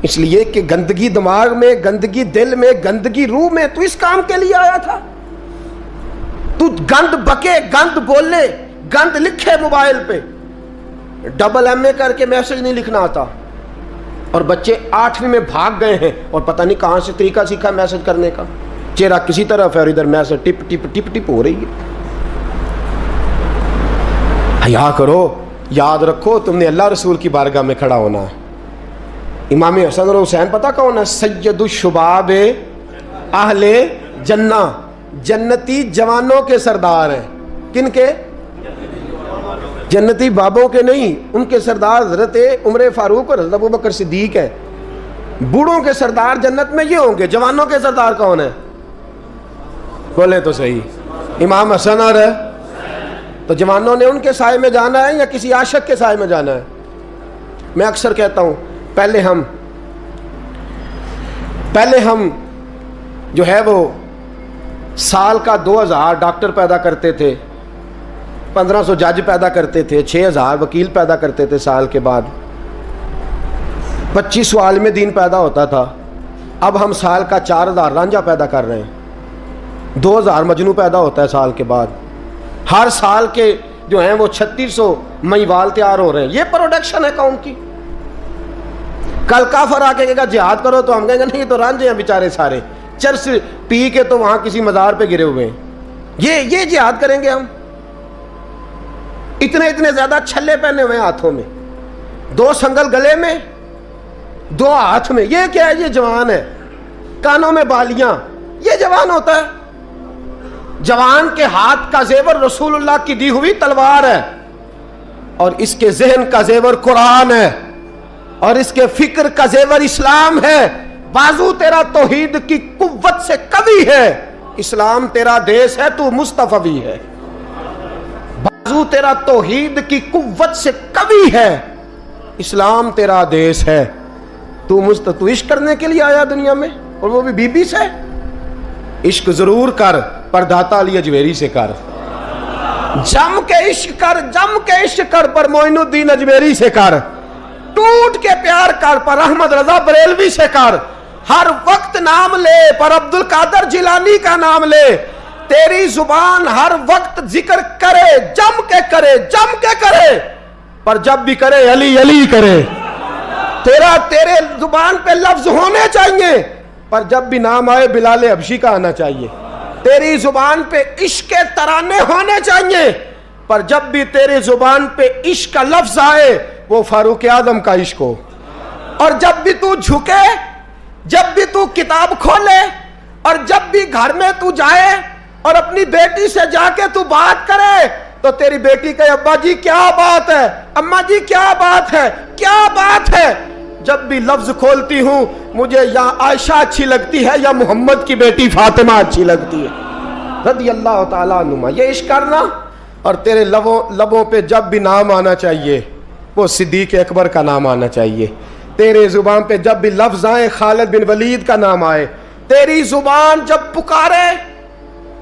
اس لیے کہ گندگی دماغ میں، گندگی دل میں، گندگی روح میں، تو اس کام کے لیے آیا تھا. تو گند بکے، گند بولے، گند لکھے موبائل پہ، ڈبل ایم اے کر کے میسج نہیں لکھنا آتا، اور بچے 8ویں میں بھاگ گئے ہیں اور پتہ نہیں کہاں سے طریقہ سیکھا میسج کرنے کا. چہرہ کسی طرف ہے اور ادھر میسج ٹپ ٹپ ٹپ ٹپ ہو رہی ہے. حیا کرو، یاد رکھو تم نے اللہ رسول کی بارگاہ میں کھڑا ہونا ہے. امام حسن اور حسین پتہ کون ہے؟ سید الشباب اہل جنہ، جنتی جوانوں کے سردار ہیں. کن کے؟ جنتی بابوں کے نہیں، ان کے سردار حضرت عمر فاروق اور حضرت ابوبکر صدیق ہیں. بوڑھوں کے سردار جنت میں یہ ہوں گے. جوانوں کے سردار کون ہیں؟ بولے تو صحیح. امام حسن اور تو جوانوں نے ان کے سائے میں جانا ہے یا کسی عاشق کے سائے میں جانا ہے؟ میں اکثر کہتا ہوں پہلے ہم جو ہے وہ سال کا 2000 ڈاکٹر پیدا کرتے تھے، 1500 جج پیدا کرتے تھے، 6000 وکیل پیدا کرتے تھے. سال کے بعد 25 عالم دین پیدا ہوتا تھا. اب ہم سال کا 4000 رانجھا پیدا کر رہے ہیں، 2000 مجنو پیدا ہوتا ہے سال کے بعد. ہر سال کے جو ہیں وہ 3600 میوال تیار ہو رہے ہیں. یہ پروڈکشن ہے قوم کی. کل کافر آ کے کہے گا جہاد کرو تو ہم کہیں گے نہیں، یہ تو رانجھے ہیں بیچارے سارے، چرس پی کے تو وہاں کسی مزار پہ گرے ہوئے ہیں. یہ جہاد کریں گے ہم؟ اتنے زیادہ چھلے پہنے ہوئے ہیں ہاتھوں میں، 2 سنگل گلے میں، 2 ہاتھ میں. یہ کیا ہے؟ یہ جوان ہے. کانوں میں بالیاں، یہ جوان ہوتا ہے؟ جوان کے ہاتھ کا زیور رسول اللہ کی دی ہوئی تلوار ہے، اور اس کے ذہن کا زیور قرآن ہے، اور اس کے فکر کا زیور اسلام ہے. بازو تیرا توحید کی قوت سے قوی ہے، اسلام تیرا دیس ہے، تو مصطفی ہے. بازو تیرا توحید کی قوت سے قوی ہے، اسلام تیرا دیس ہے، تو عشق کرنے کے لیے آیا دنیا میں، اور وہ بھی بی بی سے. عشق ضرور کر، پر داتا علی اجمیری سے کر. جم کے عشق کر، جم کے عشق کر، پر معین الدین اجمیری سے کر. ٹوٹ کے پیار کر، پر احمد رضا بریلوی سے کر. ہر وقت نام لے، پر عبد القادر جیلانی کا نام لے. تیری زبان ہر وقت ذکر کرے، جم کے کرے، جم کے کرے، پر جب بھی کرے علی علی کرے. تیرے زبان پہ لفظ ہونے چاہیے، پر جب بھی نام آئے بلال حبشی کا آنا چاہیے. تیری زبان پہ عشق کے ترانے ہونے چاہیے، پر جب بھی تیرے زبان پہ عشق کا لفظ آئے وہ فاروق اعظم کا عشق ہو. اور جب بھی تو جھکے، جب بھی تو کتاب کھولے، اور جب بھی گھر میں تو جائے اور اپنی بیٹی سے جا کے تو بات کرے، تو تیری بیٹی کہے ابا جی کیا بات ہے، اماں جی کیا بات ہے، کیا بات ہے. جب بھی لفظ کھولتی ہوں مجھے یا عائشہ اچھی لگتی ہے یا محمد کی بیٹی فاطمہ اچھی لگتی ہے رضی اللہ تعالیٰ عنہما. یہ عشق کرنا. اور تیرے لبوں پہ جب بھی نام آنا چاہیے وہ صدیق اکبر کا نام آنا چاہیے. تیرے زبان پہ جب بھی لفظ آئے خالد بن ولید کا نام آئے. تیری زبان جب پکارے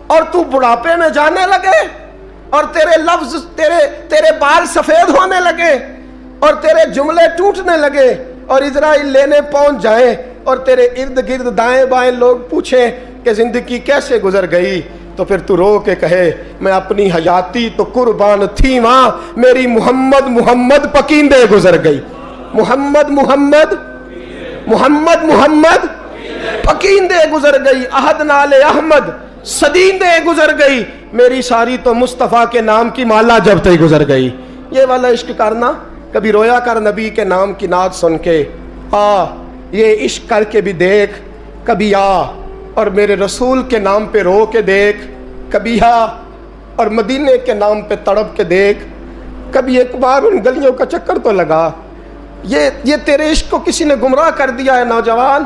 اور تو بڑھاپے میں جانے لگے اور تیرے لفظ تیرے بال سفید ہونے لگے اور تیرے جملے ٹوٹنے لگے اور اسرائیل لینے پہنچ جائیں اور تیرے ارد گرد دائیں بائیں لوگ پوچھیں کہ زندگی کیسے گزر گئی، تو پھر تو رو کے کہے میں اپنی حیاتی تو قربان تھی وہاں، میری محمد پکیندے گزر گئی. محمد پکیندے گزر گئی. عہد نال احمد صدیندے گزر گئی، میری ساری تو مصطفیٰ کے نام کی مالا جب تک گزر گئی. یہ والا عشق کرنا. کبھی رویا کر نبی کے نام کی نعت سن کے، یہ عشق کر کے بھی دیکھ. کبھی اور میرے رسول کے نام پہ رو کے دیکھ. کبھی اور مدینے کے نام پہ تڑپ کے دیکھ. کبھی ایک بار ان گلیوں کا چکر تو لگا. یہ تیرے عشق کو کسی نے گمراہ کر دیا ہے نوجوان.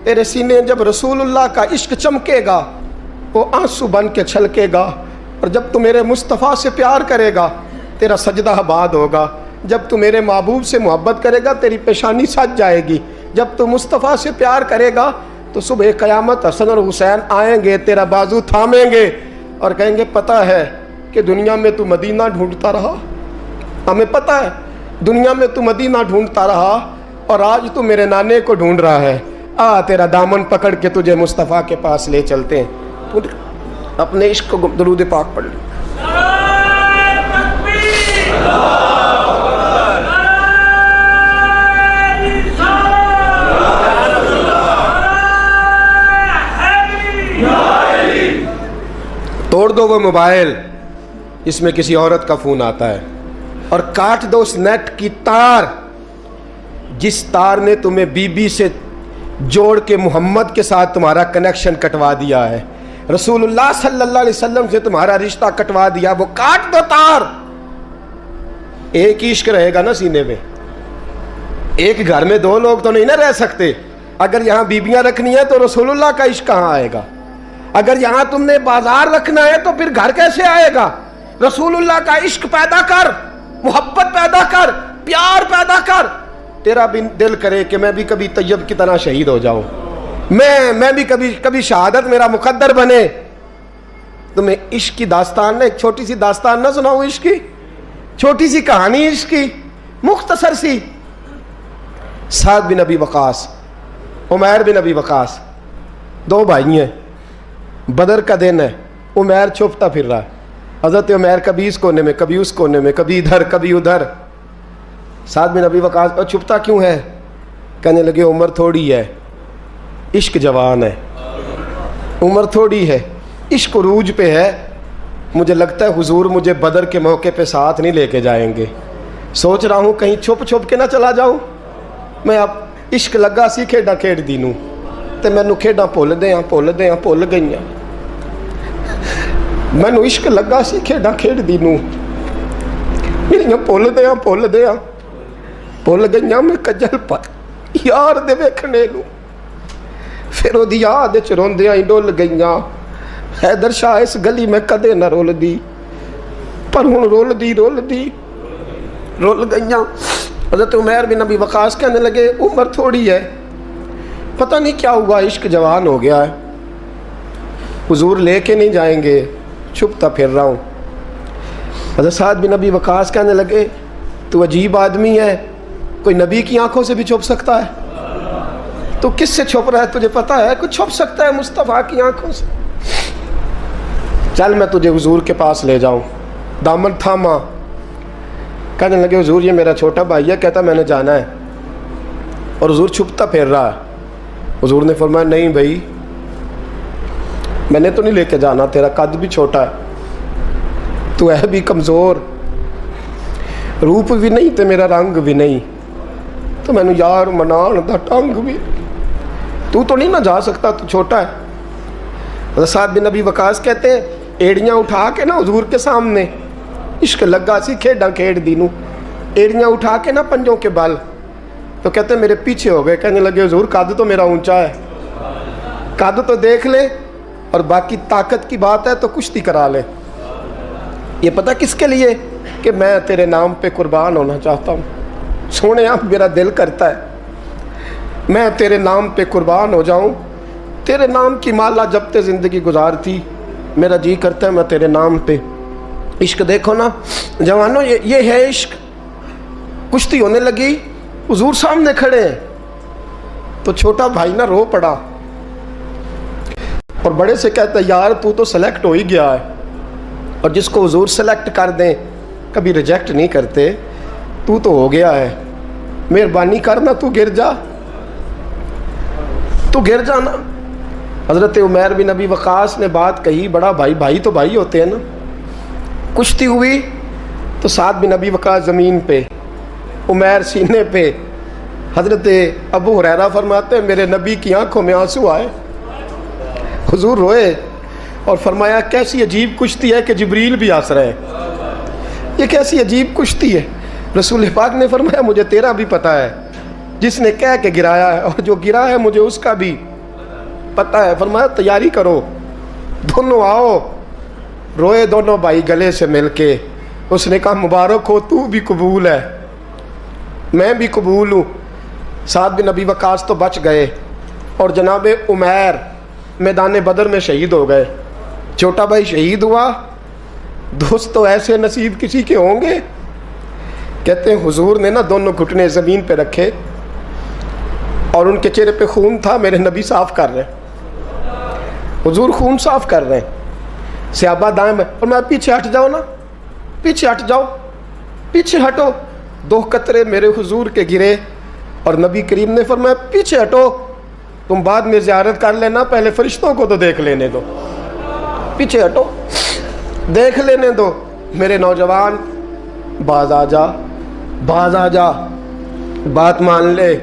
تیرے سینے جب رسول اللہ کا عشق چمکے گا وہ آنسو بن کے چھلکے گا. اور جب تو میرے مصطفیٰ سے پیار کرے گا تیرا سجدہ آباد ہوگا. جب تو میرے محبوب سے محبت کرے گا تیری پیشانی سج جائے گی. جب تو مصطفیٰ سے پیار کرے گا تو صبح قیامت حسن اور حسین آئیں گے، تیرا بازو تھامیں گے اور کہیں گے پتہ ہے کہ دنیا میں تو مدینہ ڈھونڈتا رہا، ہمیں پتہ ہے دنیا میں تو مدینہ ڈھونڈتا رہا، اور آج تو میرے نانے کو ڈھونڈ رہا ہے، آ تیرا دامن پکڑ کے تجھے مصطفیٰ کے پاس لے چلتے ہیں۔ تو اپنے عشق کو درود پاک پڑھ لیں۔ توڑ دو وہ موبائل جس میں کسی عورت کا فون آتا ہے، اور کاٹ دو اس نیٹ کی تار جس تار نے تمہیں بی بی سے جوڑ کے محمد کے ساتھ تمہارا کنیکشن کٹوا دیا ہے، رسول اللہ صلی اللہ علیہ وسلم سے تمہارا رشتہ کٹوا دیا، وہ کاٹ دو تار۔ ایک ہی عشق رہے گا نا سینے میں، ایک گھر میں دو لوگ تو نہیں نہ رہ سکتے۔ اگر یہاں بیبیاں رکھنی ہے تو رسول اللہ کا عشق کہاں آئے گا؟ اگر یہاں تم نے بازار رکھنا ہے تو پھر گھر کیسے آئے گا؟ رسول اللہ کا عشق پیدا کر، محبت پیدا کر، پیار پیدا کر۔ تیرا بھی دل کرے کہ میں بھی کبھی طیب کی طرح شہید ہو جاؤں، میں بھی کبھی شہادت میرا مقدر بنے۔ تمہیں عشق کی داستان، ایک چھوٹی سی داستان نہ سناؤں عشق کی، چھوٹی سی کہانی عشق کی، مختصر سی۔ سعد بن ابی وقاص، عمیر بن ابی وقاص، دو بھائی ہیں، بدر کا دن ہے، عمیر چھپتا پھر رہا ہے، حضرت عمیر کبھی اس کونے میں کبھی اس کونے میں، کبھی ادھر کبھی ادھر۔ سعد بن ابی وقاص، اور چھپتا کیوں ہے؟ کہنے لگے عمر تھوڑی ہے، عشق جوان ہے، عمر تھوڑی ہے، عشق عروج پہ ہے، مجھے لگتا ہے حضور مجھے بدر کے موقع پہ ساتھ نہیں لے کے جائیں گے، سوچ رہا ہوں کہیں چھپ کے نہ چلا جاؤں میں۔ اب عشق لگا سی کھیڈاں کھیڈ دی نوں تے مینوں کھیڈاں بھُل گئیاں، مینوں عشق لگا سی کھیڈاں کھیڈ دی نوں میریاں بھُل گئیاں، میں کجل پر یار دے ویکھنے نوں، پھر وہ دی یاد وچ روندیاں ہی ڈول گئیاں، حیدر شاہ اس گلی میں کدے نہ رول دی، پر ہن رول گئیاں۔ حضرت عمیر بن ابی وقاص کہنے لگے عمر تھوڑی ہے، پتہ نہیں کیا ہوا، عشق جوان ہو گیا ہے، حضور لے کے نہیں جائیں گے، چھپتا پھر رہا ہوں۔ حضرت سعد بن ابی وقاص کہنے لگے تو عجیب آدمی ہے، کوئی نبی کی آنکھوں سے بھی چھپ سکتا ہے؟ تو کس سے چھپ رہا ہے تجھے پتہ ہے؟ کوئی چھپ سکتا ہے مصطفیٰ کی آنکھوں سے؟ چل میں تجھے حضور کے پاس لے جاؤں۔ دامن تھاما، کہنے لگے حضور یہ میرا چھوٹا بھائی ہے، کہتا میں نے جانا ہے، اور حضور چھپتا پھر رہا ہے۔ حضور نے فرمایا نہیں بھائی، میں نے تو نہیں لے کے جانا، تیرا قد بھی چھوٹا ہے، تو ہے بھی کمزور، روپ بھی نہیں تے میرا رنگ بھی نہیں، تو میں نے یار منان دا ٹنگ بھی، تو نہیں نہ جا سکتا، تو چھوٹا ہے۔ حضرت سعد بن ابی وقاص کہتے ہیں ایڑیاں اٹھا کے نا حضور کے سامنے، عشق لگا سی کھیڈاں کھیڈ دی نوں، ایڑیاں اٹھا کے نا پنجوں کے بل، تو کہتے ہیں میرے پیچھے ہو گئے، کہنے لگے حضور قد تو میرا اونچا ہے، قد تو دیکھ لے، اور باقی طاقت کی بات ہے تو کشتی کرا لے۔ یہ پتہ کس کے لیے؟ کہ میں تیرے نام پہ قربان ہونا چاہتا ہوں، سونے آپ میرا دل کرتا ہے میں تیرے نام پہ قربان ہو جاؤں، تیرے نام کی مالا جپتے زندگی گزارتی، میرا جی کرتا ہے میں تیرے نام پہ۔ عشق دیکھو نا جوانوں، یہ ہے عشق۔ کشتی ہونے لگی، حضور سامنے کھڑے ہیں، تو چھوٹا بھائی نہ رو پڑا، اور بڑے سے کہتا ہے یار تو سلیکٹ ہو ہی گیا ہے، اور جس کو حضور سلیکٹ کر دیں کبھی ریجیکٹ نہیں کرتے، تو ہو گیا ہے، مہربانی کرنا تو گر جانا۔ حضرت عمیر بن ابی وقاص نے بات کہی، بڑا بھائی تو بھائی ہوتے ہیں نا۔ کشتی ہوئی تو سعد بن ابی وقاص زمین پہ، عمیر سینے پہ۔ حضرت ابو ہریرہ فرماتے ہیں میرے نبی کی آنکھوں میں آنسو آئے، حضور روئے اور فرمایا کیسی عجیب کشتی ہے کہ جبریل بھی ہنس رہے ہیں، یہ کیسی عجیب کشتی ہے۔ رسول پاک نے فرمایا مجھے تیرا بھی پتہ ہے، جس نے کہہ کے گرایا ہے اور جو گرا ہے مجھے اس کا بھی پتہ ہے۔ فرمایا تیاری کرو، دونوں آؤ۔ روئے دونوں بھائی گلے سے مل کے، اس نے کہا مبارک ہو، تو بھی قبول ہے، میں بھی قبول ہوں۔ سعد بن ابی وقاص تو بچ گئے، اور جناب عمیر میدان بدر میں شہید ہو گئے۔ چھوٹا بھائی شہید ہوا، دوست تو ایسے نصیب کسی کے ہوں گے۔ کہتے ہیں حضور نے نا دونوں گھٹنے زمین پہ رکھے، اور ان کے چہرے پہ خون تھا. میرے نبی صاف کر رہے ہیں, حضور خون صاف کر رہے ہیں. صحابہ دائیں میں, اور میں پیچھے ہٹ جاؤ نا, پیچھے ہٹ جاؤ, پیچھے ہٹو. 2 قطرے میرے حضور کے گرے اور نبی کریم نے فرمایا پیچھے ہٹو, تم بعد میں زیارت کر لینا, پہلے فرشتوں کو تو دیکھ لینے دو, پیچھے ہٹو, دیکھ لینے دو. میرے نوجوان, باز آ جا, باز آ جا, بات مان لے,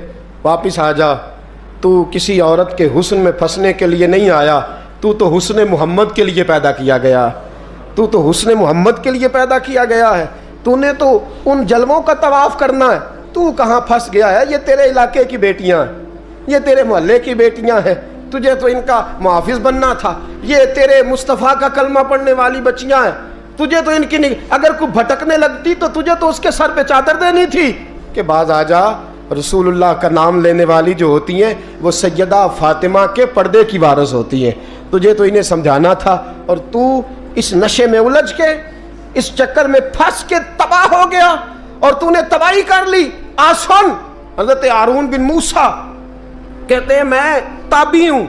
واپس آ جا. تو کسی عورت کے حسن میں پھنسنے کے لیے نہیں آیا, تو حسن محمد کے لیے پیدا کیا گیا, تو حسن محمد کے لیے پیدا کیا گیا ہے. تو نے تو ان جلووں کا طواف کرنا ہے. تو کہاں پھنس گیا ہے؟ یہ تیرے علاقے کی بیٹیاں ہیں, یہ تیرے محلے کی بیٹیاں ہیں, تجھے تو ان کا محافظ بننا تھا. یہ تیرے مصطفیٰ کا کلمہ پڑھنے والی بچیاں ہیں, تجھے تو ان کی اگر کوئی بھٹکنے لگتی تو تجھے تو اس کے سر پہ چادر دینی تھی کہ باز آ جا. رسول اللہ کا نام لینے والی جو ہوتی ہیں وہ سیدہ فاطمہ کے پردے کی وارث ہوتی ہیں. تجھے تو انہیں سمجھانا تھا, اور تو اس نشے میں الجھ کے, اس چکر میں پھنس کے تباہ ہو گیا, اور تو نے تباہی کر لی. آسن حضرت ہارون بن موسیٰ کہتے ہیں میں تابعی ہوں.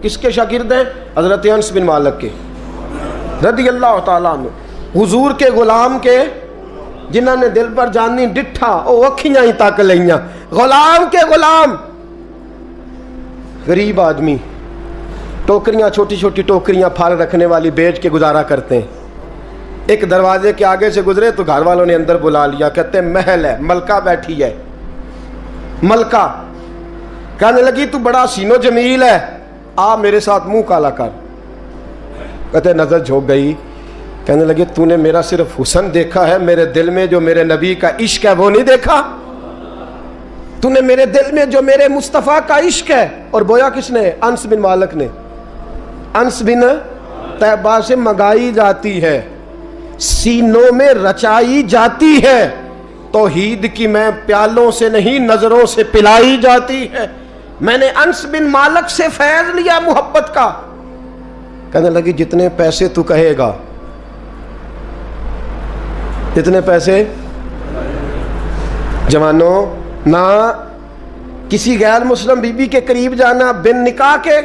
کس کے شاگرد ہیں؟ حضرت انس بن مالک کے رضی اللہ تعالیٰ عنہ, حضور کے غلام کے, جنہوں نے دل پر جانی ڈٹھا او اکھیاں ہی تک لئیاں. غلام کے غلام, غریب آدمی, ٹوکریاں, چھوٹی چھوٹی ٹوکریاں پھال رکھنے والی بیچ کے گزارا کرتے ہیں. ایک دروازے کے آگے سے گزرے تو گھر والوں نے اندر بلا لیا, کہتے ہیں محل ہے, ملکہ بیٹھی ہے. ملکہ کہنے لگی تو بڑا حسین و جمیل ہے, آ میرے ساتھ منہ کالا کر. کہتے ہیں نظر جھوک گئی, کہنے لگے تو نے میرا صرف حسن دیکھا ہے, میرے دل میں جو میرے نبی کا عشق ہے وہ نہیں دیکھا. تو نے میرے دل میں جو میرے مصطفیٰ کا عشق ہے. اور بویا کس نے؟ انس بن مالک نے. انس بن طیبہ سے منگائی جاتی ہے, سینوں میں رچائی جاتی ہے. توحید کی میں پیالوں سے نہیں نظروں سے پلائی جاتی ہے. میں نے انس بن مالک سے فیض لیا محبت کا. کہنے لگی جتنے پیسے تو کہے گا, جتنے پیسے. جوانوں, نہ کسی غیر مسلم بی بی کے قریب جانا بن نکاح کے,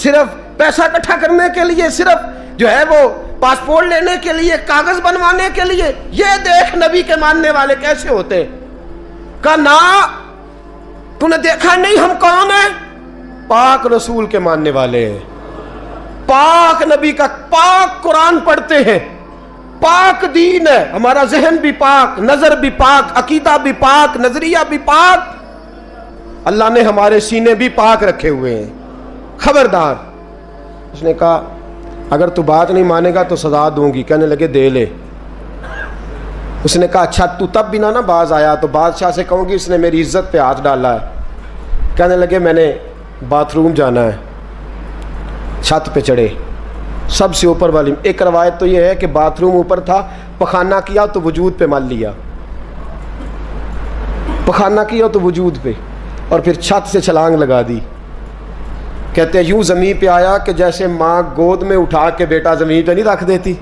صرف پیسہ اکٹھا کرنے کے لیے, صرف جو ہے وہ پاسپورٹ لینے کے لیے, کاغذ بنوانے کے لیے. یہ دیکھ نبی کے ماننے والے کیسے ہوتے. کہا نا, تو نے دیکھا نہیں ہم کون ہیں؟ پاک رسول کے ماننے والے ہیں, پاک نبی کا پاک قرآن پڑھتے ہیں, پاک دین ہے ہمارا, ذہن بھی پاک, نظر بھی پاک, عقیدہ بھی پاک, نظریہ بھی پاک. اللہ نے ہمارے سینے بھی پاک رکھے ہوئے ہیں. خبردار. اس نے کہا اگر تو بات نہیں مانے گا تو سزا دوں گی. کہنے لگے دے لے. اس نے کہا اچھا تو تب بھی نہ باز آیا تو بادشاہ سے کہوں گی اس نے میری عزت پہ ہاتھ ڈالا ہے. کہنے لگے میں نے باتھ روم جانا ہے. چھت پہ چڑھے, سب سے اوپر والی. ایک روایت تو یہ ہے کہ باتھ روم اوپر تھا, پخانہ کیا تو وجود پہ مل لیا, پخانہ کیا تو وجود پہ, اور پھر چھت سے چھلانگ لگا دی. کہتے ہیں یوں زمین پہ آیا کہ جیسے ماں گود میں اٹھا کے بیٹا زمین پہ نہیں رکھ دیتی.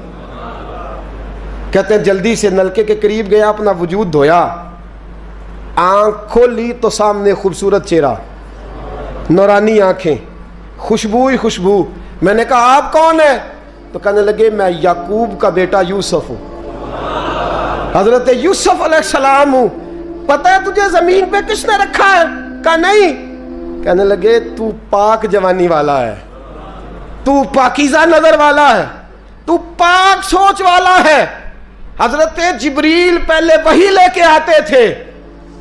کہتے ہیں جلدی سے نلکے کے قریب گیا, اپنا وجود دھویا, آنکھ کھولی تو سامنے خوبصورت چہرہ, نورانی آنکھیں, خوشبو ہی خوشبو. میں نے کہا آپ کون ہیں؟ تو کہنے لگے میں یعقوب کا بیٹا یوسف ہوں, حضرت یوسف علیہ السلام ہوں. پتہ ہے تجھے زمین پہ کس نے رکھا ہے؟ کہا نہیں. کہنے لگے تو پاک جوانی والا ہے, تو پاکیزہ نظر والا ہے, تو پاک سوچ والا ہے. حضرت جبریل پہلے وحی لے کے آتے تھے,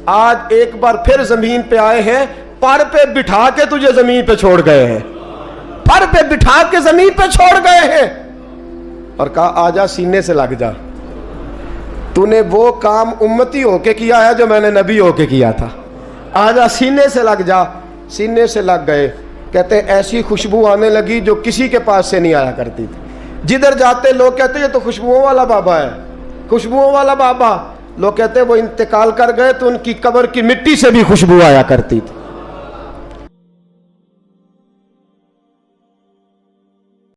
آج ایک بار پھر زمین پہ آئے ہیں, پر پہ بٹھا کے تجھے زمین پہ چھوڑ گئے ہیں, پر پہ بٹھا کے زمین پہ چھوڑ گئے ہیں. اور کہا آجا سینے سے لگ جا, تو نے وہ کام امتی ہو کے کیا ہے جو میں نے نبی ہو کے کیا تھا, آجا سینے سے لگ جا. سینے سے لگ گئے. کہتے ہیں ایسی خوشبو آنے لگی جو کسی کے پاس سے نہیں آیا کرتی تھی. جدھر جاتے لوگ کہتے ہیں یہ تو خوشبوؤں والا بابا ہے, خوشبوؤں والا بابا. لوگ کہتے ہیں وہ انتقال کر گئے تو ان کی قبر کی مٹی سے بھی خوشبو آیا کرتی تھی.